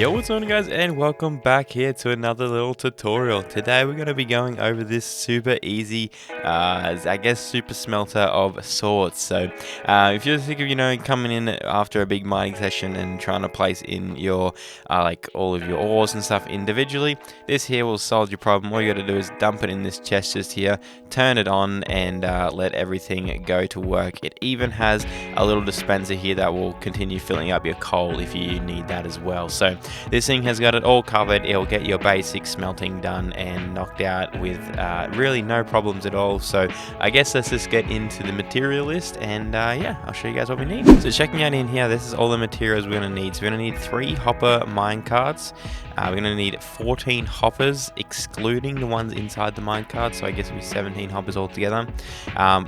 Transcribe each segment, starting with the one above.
Yo, what's on guys, and welcome back here to another little tutorial. Today we're going to be going over this super easy, I guess super smelter of sorts. So if you're sick of, coming in after a big mining session and trying to place in your, like all of your ores and stuff individually, this here will solve your problem. All you got to do is dump it in this chest just here, turn it on, and let everything go to work. It even has a little dispenser here that will continue filling up your coal if you need that as well. So this thing has got it all covered. It'll get your basic smelting done and knocked out with really no problems at all. So I guess let's just get into the material list, and yeah, I'll show you guys what we need. So checking out in here, this is all the materials we're going to need. So we're going to need 3 hopper mine carts. We're going to need 14 hoppers, excluding the ones inside the minecart, so I guess it'll be 17 hoppers altogether.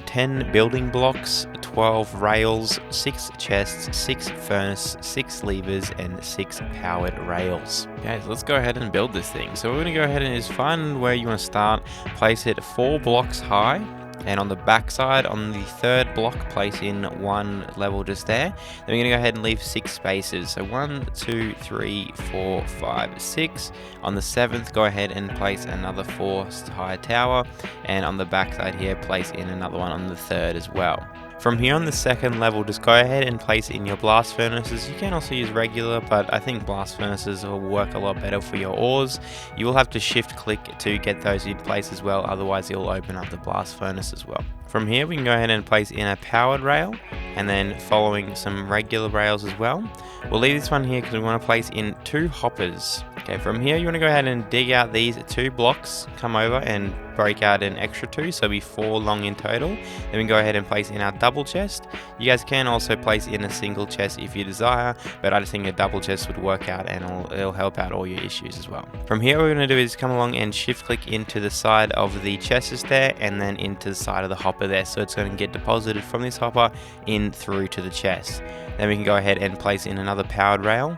10 building blocks, 12 rails, 6 chests, 6 furnace, 6 levers, and 6 powered rails. Okay, so let's go ahead and build this thing. So we're going to go ahead and just find where you want to start. Place it 4 blocks high. And on the back side, on the 3rd block, place in 1 level just there. Then we're going to go ahead and leave 6 spaces. So 1, 2, 3, 4, 5, 6. On the 7th, go ahead and place another 4 high tower. And on the back side here, place in another one on the 3rd as well. From here on the 2nd level, just go ahead and place in your blast furnaces. You can also use regular, but I think blast furnaces will work a lot better for your ores. You will have to shift click to get those in place as well, otherwise it will open up the blast furnace as well. From here we can go ahead and place in a powered rail, and then following some regular rails as well. We'll leave this one here because we want to place in 2 hoppers. Okay, from here you want to go ahead and dig out these 2 blocks, come over and break out an extra 2, so it'll be 4 long in total. Then we can go ahead and place in our double chest. You guys can also place in a single chest if you desire, but I just think a double chest would work out, and it'll help out all your issues as well. From here what we're going to do is come along and shift click into the side of the chest there, and then into the side of the hopper there, so it's going to get deposited from this hopper in through to the chest. Then we can go ahead and place in another powered rail.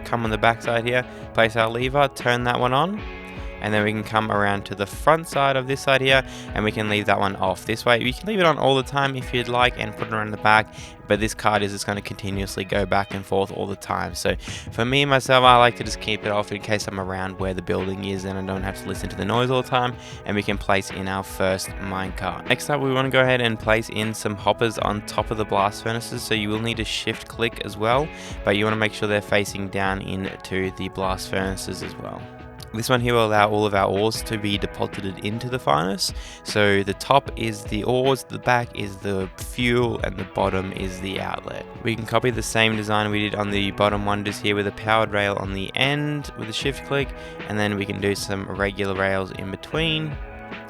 Come on the back side here, place our lever, turn that one on, and then we can come around to the front side of this side here, and we can leave that one off. This way you can leave it on all the time if you'd like and put it around the back, but this card is just going to continuously go back and forth all the time. So for me myself, I like to just keep it off in case I'm around where the building is and I don't have to listen to the noise all the time. And we can place in our first minecart. Next up, we want to go ahead and place in some hoppers on top of the blast furnaces, so you will need to shift click as well, but you want to make sure they're facing down into the blast furnaces as well. This one here will allow all of our ores to be deposited into the furnace. So the top is the ores, the back is the fuel, and the bottom is the outlet. We can copy the same design we did on the bottom one just here with a powered rail on the end with a shift click, and then we can do some regular rails in between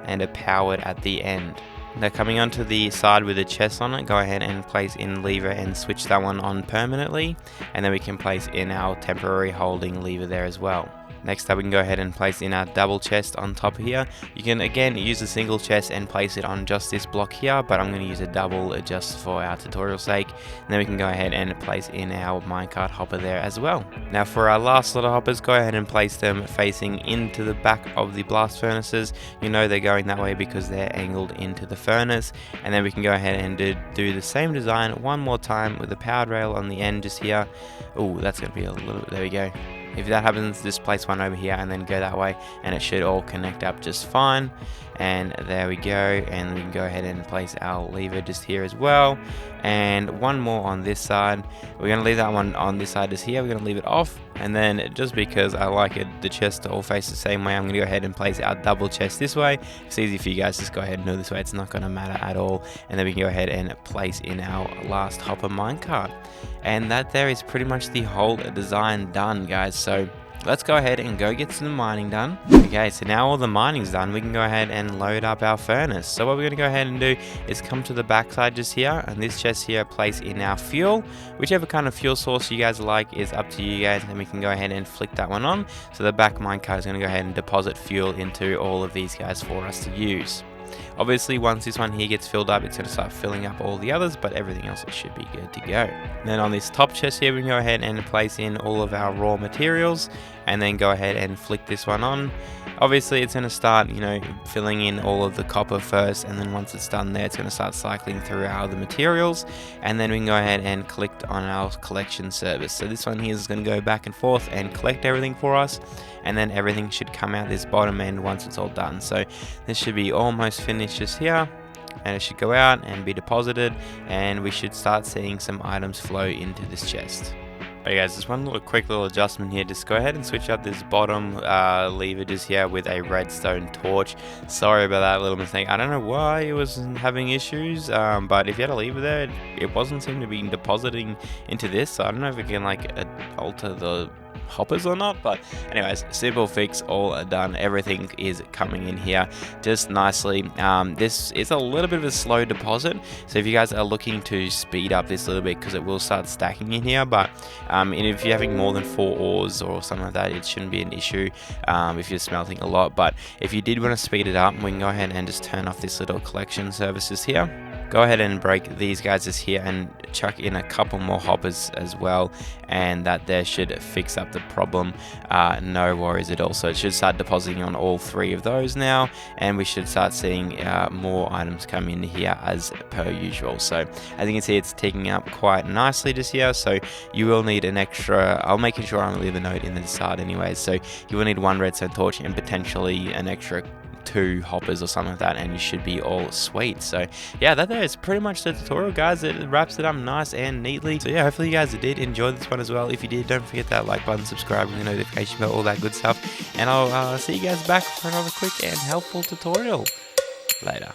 and a powered at the end. Now coming onto the side with a chest on it, go ahead and place in lever and switch that one on permanently, and then we can place in our temporary holding lever there as well. Next up, we can go ahead and place in our double chest on top here. You can again use a single chest and place it on just this block here, but I'm going to use a double just for our tutorial sake. And then we can go ahead and place in our minecart hopper there as well. Now for our last lot of hoppers, go ahead and place them facing into the back of the blast furnaces. You know they're going that way because they're angled into the furnace. And then we can go ahead and do the same design one more time with a powered rail on the end just here. Oh, that's going to be a little bit, there we go. If that happens, just place one over here and then go that way, and it should all connect up just fine. And there we go, and we can go ahead and place our lever just here as well, and one more on this side. We're going to leave that one on this side just here. We're going to leave it off, and then just because I like it, the chest to all face the same way, I'm going to go ahead and place our double chest this way. It's easy for you guys, just go ahead and do it this way, it's not going to matter at all. And then we can go ahead and place in our last hopper minecart, and that there is pretty much the whole design done, guys. So let's go ahead and go get some mining done. Okay, so now all the mining's done, we can go ahead and load up our furnace. So what we're going to go ahead and do is come to the back side just here, and this chest here, place in our fuel. Whichever kind of fuel source you guys like is up to you guys, and we can go ahead and flick that one on. So the back minecart is going to go ahead and deposit fuel into all of these guys for us to use. Obviously, once this one here gets filled up, it's going to start filling up all the others, but everything else it should be good to go. And then on this top chest here, we can go ahead and place in all of our raw materials, and then go ahead and flick this one on. Obviously it's going to start, filling in all of the copper first, and then once it's done there, it's going to start cycling through our other materials, and then we can go ahead and click on our collection service. So this one here is going to go back and forth and collect everything for us, and then everything should come out this bottom end once it's all done. So this should be almost finished just here, and it should go out and be deposited, and we should start seeing some items flow into this chest. Alright guys, just one quick little adjustment here. Just go ahead and switch up this bottom lever just here with a redstone torch. Sorry about that little mistake. I don't know why it was having issues, but if you had a lever there, it wasn't seem to be depositing into this. So I don't know if it can alter the hoppers or not, but anyways, simple fix, all done. Everything is coming in here just nicely. This is a little bit of a slow deposit, so if you guys are looking to speed up this a little bit, because it will start stacking in here, but if you're having more than 4 ores or something like that, it shouldn't be an issue if you're smelting a lot. But if you did want to speed it up, we can go ahead and just turn off this little collection services here. Go ahead and break these guys just here and chuck in a couple more hoppers as well, and that there should fix up the problem. No worries at all. So it should start depositing on all 3 of those now, and we should start seeing more items come in here as per usual. So as you can see, it's ticking up quite nicely just here. So you will need an extra, I'll make sure I'll leave a note in the start anyways. So you will need 1 redstone torch and potentially an extra 2 hoppers or something like that, and you should be all sweet. So yeah, that there is pretty much the tutorial, guys. It wraps it up nice and neatly. So yeah, hopefully you guys did enjoy this one as well. If you did, don't forget that like button, subscribe, and the notification bell, all that good stuff, and I'll see you guys back for another quick and helpful tutorial later.